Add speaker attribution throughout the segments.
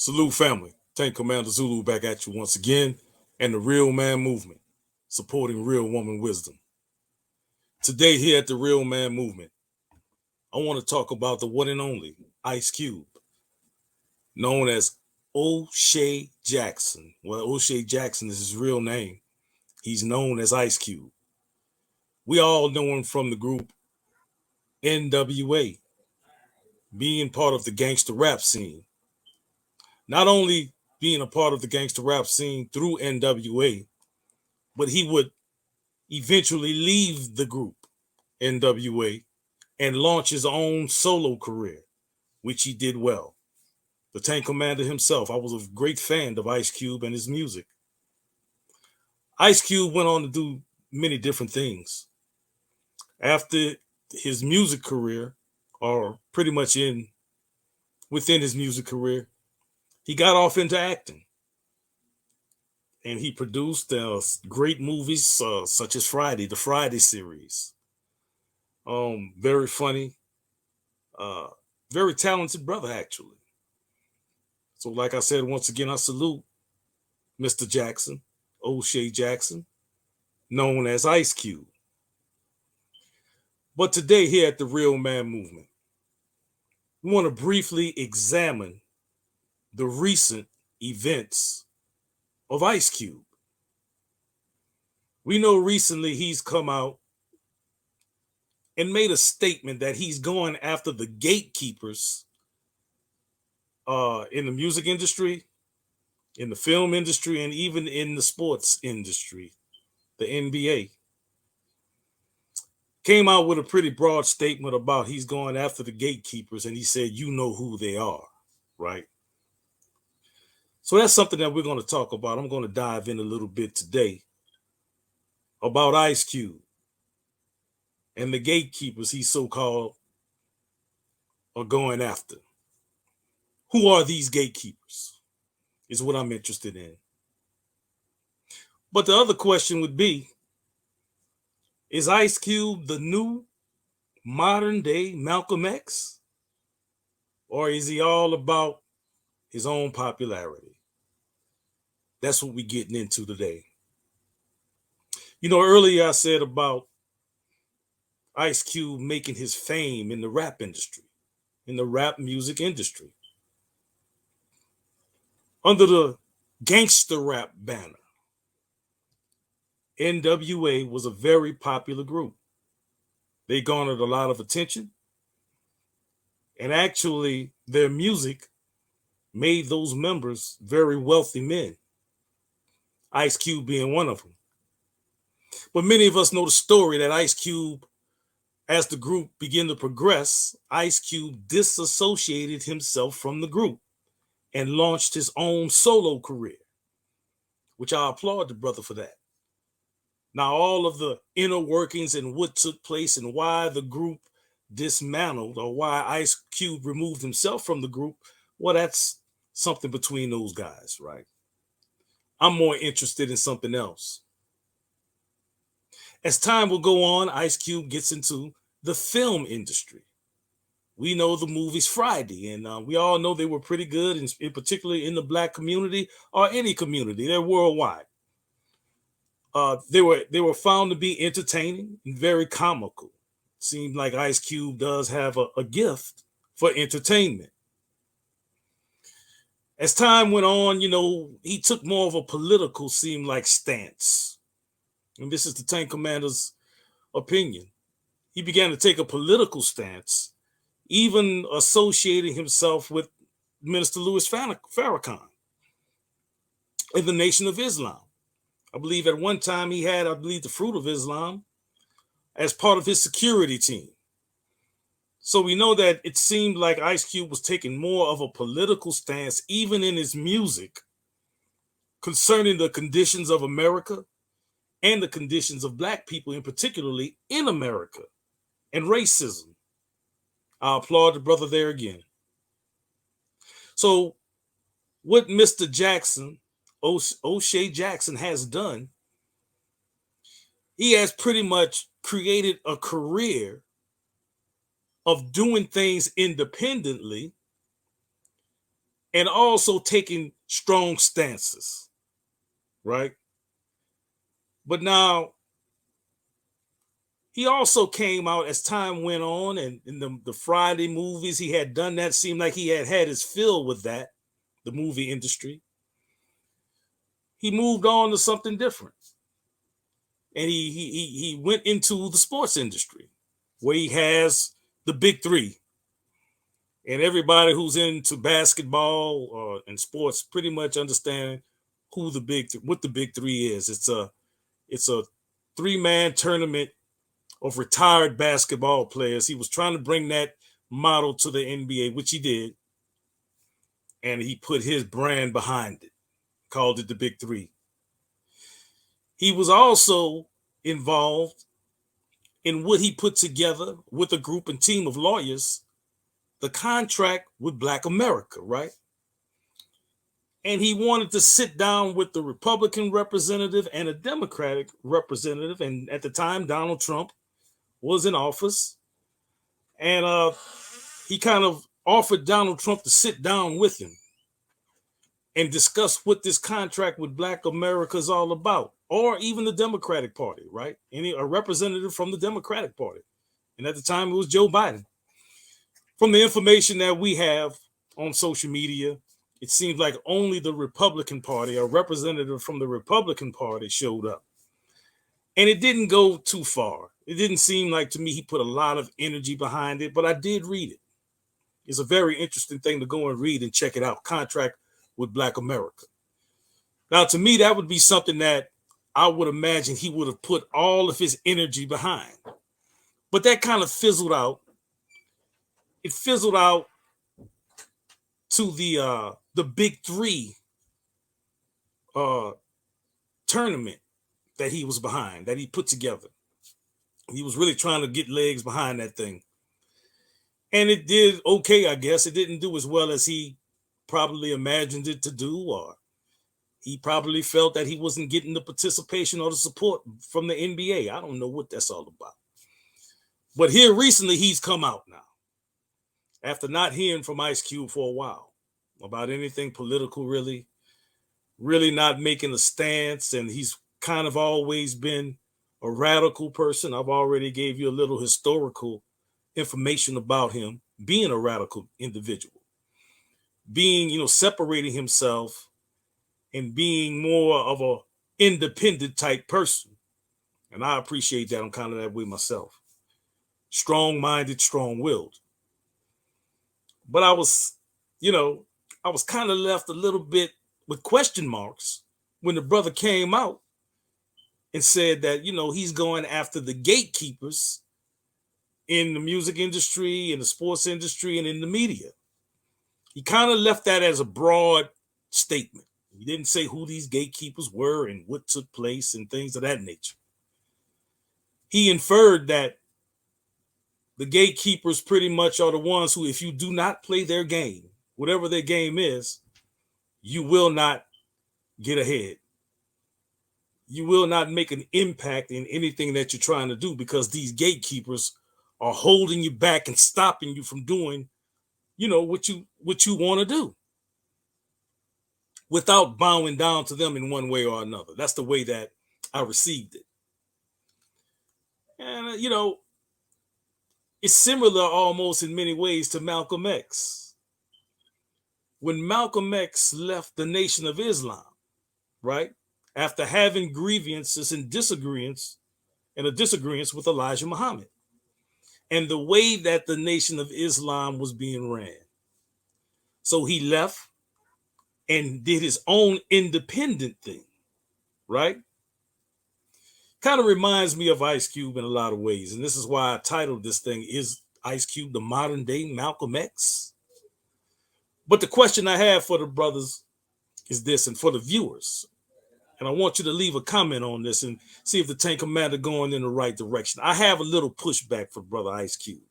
Speaker 1: Salute family. Tank Commander Zulu back at you once again, and the Real Man Movement, supporting real woman wisdom. Today here at the Real Man Movement, I want to talk about the one and only Ice Cube, known as O'Shea Jackson. Well, O'Shea Jackson is his real name. He's known as Ice Cube. We all know him from the group NWA, being part of the gangster rap scene. Not only being a part of the gangster rap scene through NWA, but he would eventually leave the group NWA and launch his own solo career, which he did well. The Tank Commander himself, I was a great fan of Ice Cube and his music. Ice Cube went on to do many different things. After his music career, or pretty much within his music career, he got off into acting. And he produced great movies such as the Friday series. Very funny, very talented brother, actually. So, like I said, once again, I salute Mr. Jackson, O'Shea Jackson, known as Ice Cube. But today, here at the Real Man Movement, we want to briefly examine the recent events of Ice Cube. We know recently he's come out and made a statement that he's going after the gatekeepers in the music industry, in the film industry, and even in the sports industry, the NBA. Came out with a pretty broad statement about he's going after the gatekeepers, and he said, you know who they are, right? So that's something that we're going to talk about. I'm going to dive in a little bit today about Ice Cube and the gatekeepers he so-called are going after. Who are these gatekeepers is what I'm interested in. But the other question would be, is Ice Cube the new modern day Malcolm X? Or is he all about his own popularity? That's what we're getting into today. You know, earlier I said about Ice Cube making his fame in the rap industry, in the rap music industry. Under the gangster rap banner, NWA was a very popular group. They garnered a lot of attention. And actually, their music made those members very wealthy men, Ice Cube being one of them. But many of us know the story that Ice Cube, as the group began to progress, Ice Cube disassociated himself from the group and launched his own solo career, which I applaud the brother for that. Now, all of the inner workings and what took place and why the group dismantled or why Ice Cube removed himself from the group, well, that's something between those guys, right? I'm more interested in something else. As time will go on, Ice Cube gets into the film industry. We know the movies Friday, and we all know they were pretty good, in particularly in the Black community or any community. They're worldwide. They were found to be entertaining and very comical. Seemed like Ice Cube does have a gift for entertainment. As time went on, you know, he took more of a political, seemed like, stance. And this is the Tank Commander's opinion. He began to take a political stance, even associating himself with Minister Louis Farrakhan in the Nation of Islam. I believe at one time he had, the Fruit of Islam as part of his security team. So we know that it seemed like Ice Cube was taking more of a political stance, even in his music, concerning the conditions of America and the conditions of Black people, in particularly in America, and racism. I applaud the brother there again. So what Mr. Jackson, O'Shea Jackson, has done, he has pretty much created a career of doing things independently and also taking strong stances, right? But now he also came out as time went on, and in the Friday movies, he had done that. Seemed like he had his fill with that, the movie industry. He moved on to something different, and he went into the sports industry, where he has the big three, and everybody who's into basketball and sports pretty much understand who what the big three is. It's a 3-man tournament of retired basketball players. He was trying to bring that model to the NBA, which he did, and he put his brand behind it, called it the Big Three. He was also involved in what he put together with a group and team of lawyers, the contract with Black America, right? And he wanted to sit down with the Republican representative and a Democratic representative. And at the time, Donald Trump was in office. And he kind of offered Donald Trump to sit down with him and discuss what this contract with Black America is all about, or even the Democratic Party, right? A representative from the Democratic Party. And at the time, it was Joe Biden. From the information that we have on social media, it seems like only the Republican Party, a representative from the Republican Party, showed up. And it didn't go too far. It didn't seem like, to me, he put a lot of energy behind it, but I did read it. It's a very interesting thing to go and read and check it out. Contract with Black America. Now, to me, that would be something that I would imagine he would have put all of his energy behind. But that kind of fizzled out. It fizzled out to the Big Three tournament that he was behind, that he put together. He was really trying to get legs behind that thing. And it did okay, I guess. It didn't do as well as he probably imagined it to do, or he probably felt that he wasn't getting the participation or the support from the NBA. I don't know what that's all about. But here recently, he's come out now, after not hearing from Ice Cube for a while about anything political, really not making a stance. And he's kind of always been a radical person. I've already gave you a little historical information about him being a radical individual, being, separating himself and being more of a independent type person. And I appreciate that. I'm kind of that way myself. Strong-minded, strong-willed. But I was kind of left a little bit with question marks when the brother came out and said that, he's going after the gatekeepers in the music industry, in the sports industry, and in the media. He kind of left that as a broad statement. He didn't say who these gatekeepers were and what took place and things of that nature. He inferred that the gatekeepers pretty much are the ones who, if you do not play their game, whatever their game is, you will not get ahead. You will not make an impact in anything that you're trying to do, because these gatekeepers are holding you back and stopping you from doing, what you want to do, without bowing down to them in one way or another. That's the way that I received it. And, it's similar almost in many ways to Malcolm X. When Malcolm X left the Nation of Islam, right, after having grievances and disagreements with Elijah Muhammad and the way that the Nation of Islam was being ran. So he left and did his own independent thing, right? Kind of reminds me of Ice Cube in a lot of ways. And this is why I titled this thing, Is Ice Cube the Modern Day Malcolm X? But the question I have for the brothers is this, and for the viewers, and I want you to leave a comment on this and see if the Tank Commander going in the right direction. I have a little pushback for Brother Ice Cube.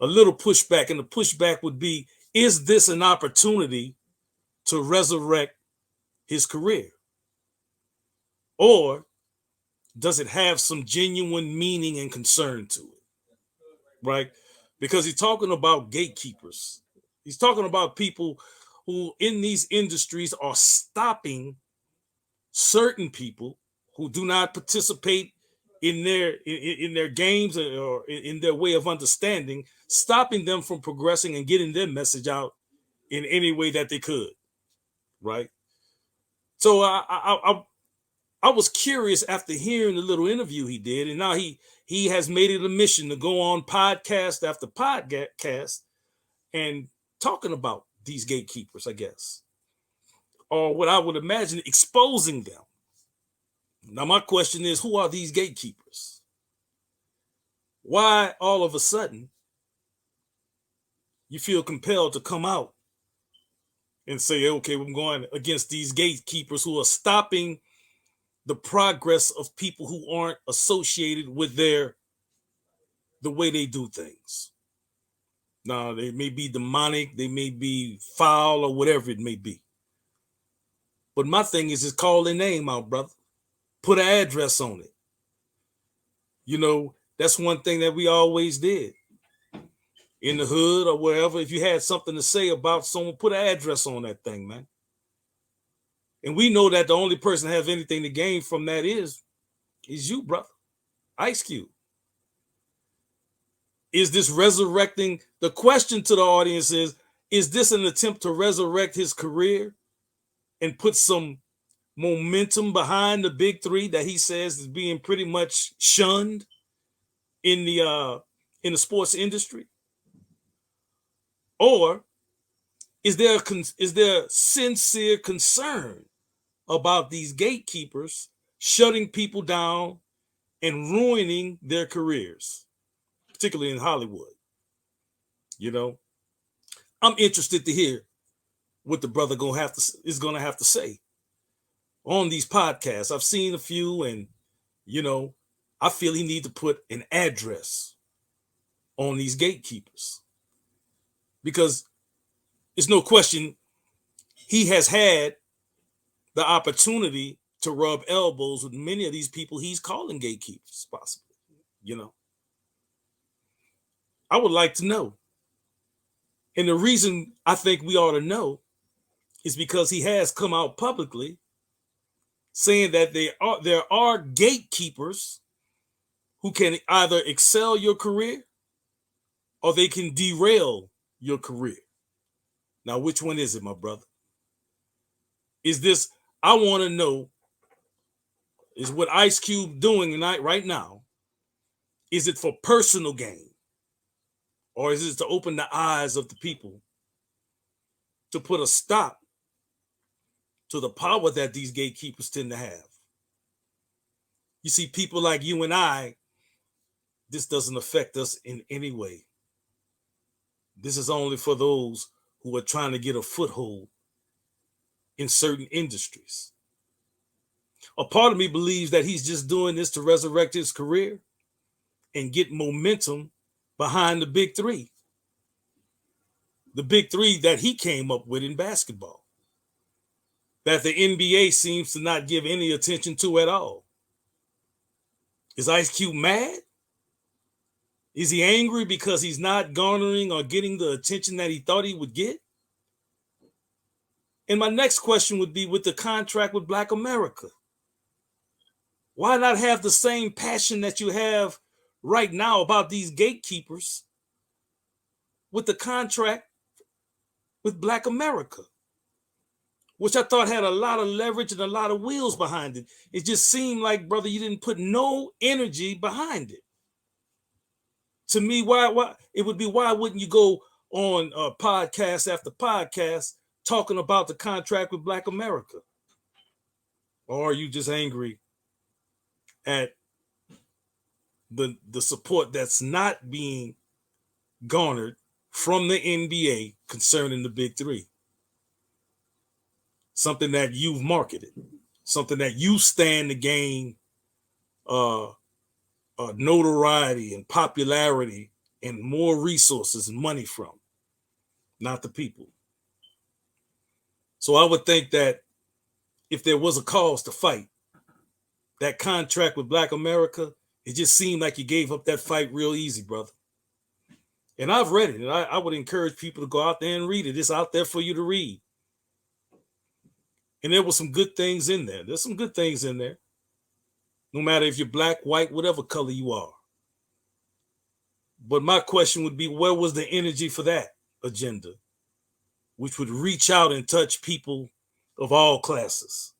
Speaker 1: A little pushback, and the pushback would be, is this an opportunity to resurrect his career? Or does it have some genuine meaning and concern to it? Right? Because he's talking about gatekeepers. He's talking about people who in these industries are stopping certain people who do not participate in their games or in their way of understanding, stopping them from progressing and getting their message out in any way that they could, right? So I was curious after hearing the little interview he did, and now he has made it a mission to go on podcast after podcast and talking about these gatekeepers, I guess, or what I would imagine exposing them. Now, my question is, who are these gatekeepers? Why all of a sudden you feel compelled to come out and say, okay, I'm going against these gatekeepers who are stopping the progress of people who aren't associated with the way they do things. Now, they may be demonic, they may be foul, or whatever it may be. But my thing is call their name out, brother. Put an address on it. You know, that's one thing that we always did. In the hood or wherever, if you had something to say about someone, put an address on that thing, man. And we know that the only person that has anything to gain from that is you, brother. Ice Cube. Is this resurrecting? The question to the audience is this an attempt to resurrect his career and put some momentum behind the big three that he says is being pretty much shunned in the sports industry? Or is there sincere concern about these gatekeepers shutting people down and ruining their careers, particularly in Hollywood? You know, I'm interested to hear what the brother is gonna have to say on these podcasts. I've seen a few, and you know, I feel he needs to put an address on these gatekeepers, because it's no question he has had the opportunity to rub elbows with many of these people he's calling gatekeepers, possibly. You know, I would like to know. And the reason I think we ought to know is because he has come out publicly saying that there are gatekeepers who can either excel your career or they can derail your career. Now, which one is it, my brother? Is this, I want to know, is what Ice Cube doing right now, is it for personal gain? Or is it to open the eyes of the people to put a stop to the power that these gatekeepers tend to have? You see, people like you and I, this doesn't affect us in any way. This is only for those who are trying to get a foothold in certain industries. A part of me believes that he's just doing this to resurrect his career and get momentum behind the big three. The big three that he came up with in basketball, that the NBA seems to not give any attention to at all. Is Ice Cube mad? Is he angry because he's not garnering or getting the attention that he thought he would get? And my next question would be, with the contract with Black America, why not have the same passion that you have right now about these gatekeepers with the contract with Black America, which I thought had a lot of leverage and a lot of wheels behind it? It just seemed like, brother, you didn't put no energy behind it. To me, why it would be, why wouldn't you go on podcast after podcast talking about the contract with Black America? Or are you just angry at the support that's not being garnered from the NBA concerning the big three? Something that you've marketed, something that you stand to gain notoriety and popularity and more resources and money from, not the people. So I would think that if there was a cause to fight, that contract with Black America, it just seemed like you gave up that fight real easy, brother. And I've read it, and I would encourage people to go out there and read it. It's out there for you to read. And there were some good things in there. There's some good things in there. No matter if you're black, white, whatever color you are. But my question would be, where was the energy for that agenda, which would reach out and touch people of all classes?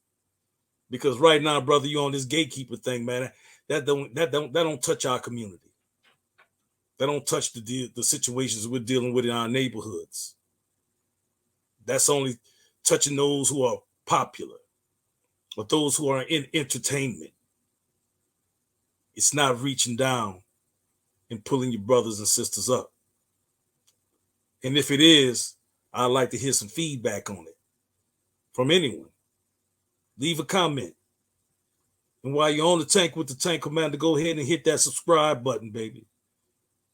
Speaker 1: Because right now, brother, you're on this gatekeeper thing, man. That don't touch our community. That don't touch the situations we're dealing with in our neighborhoods. That's only touching those who are popular or those who are in entertainment. It's not reaching down and pulling your brothers and sisters up. And if it is, I'd like to hear some feedback on it from anyone. Leave a comment. And while you're on the tank with the tank commander, go ahead and hit that subscribe button, baby.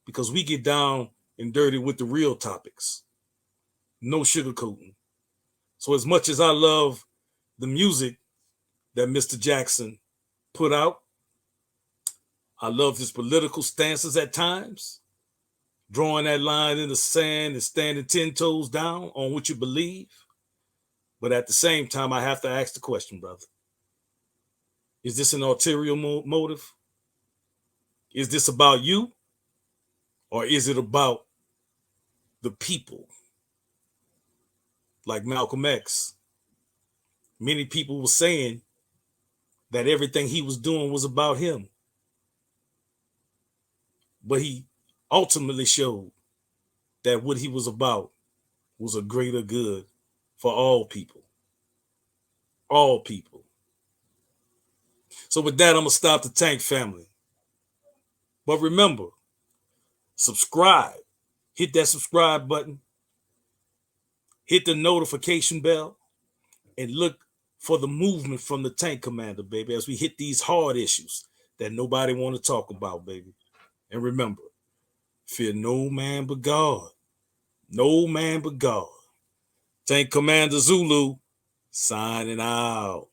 Speaker 1: Because we get down and dirty with the real topics. No sugarcoating. So as much as I love the music that Mr. Jackson put out, I love his political stances at times, drawing that line in the sand and standing 10 toes down on what you believe. But at the same time, I have to ask the question, brother. Is this an arterial motive? Is this about you? Or is it about the people? Like Malcolm X. Many people were saying that everything he was doing was about him. But he ultimately showed that what he was about was a greater good for all people. All people. So with that, I'm going to stop the tank, family. But remember, subscribe. Hit that subscribe button. Hit the notification bell. And look for the movement from the tank commander, baby, as we hit these hard issues that nobody want to talk about, baby. And remember, fear no man but God. No man but God. Tank Commander Zulu, signing out.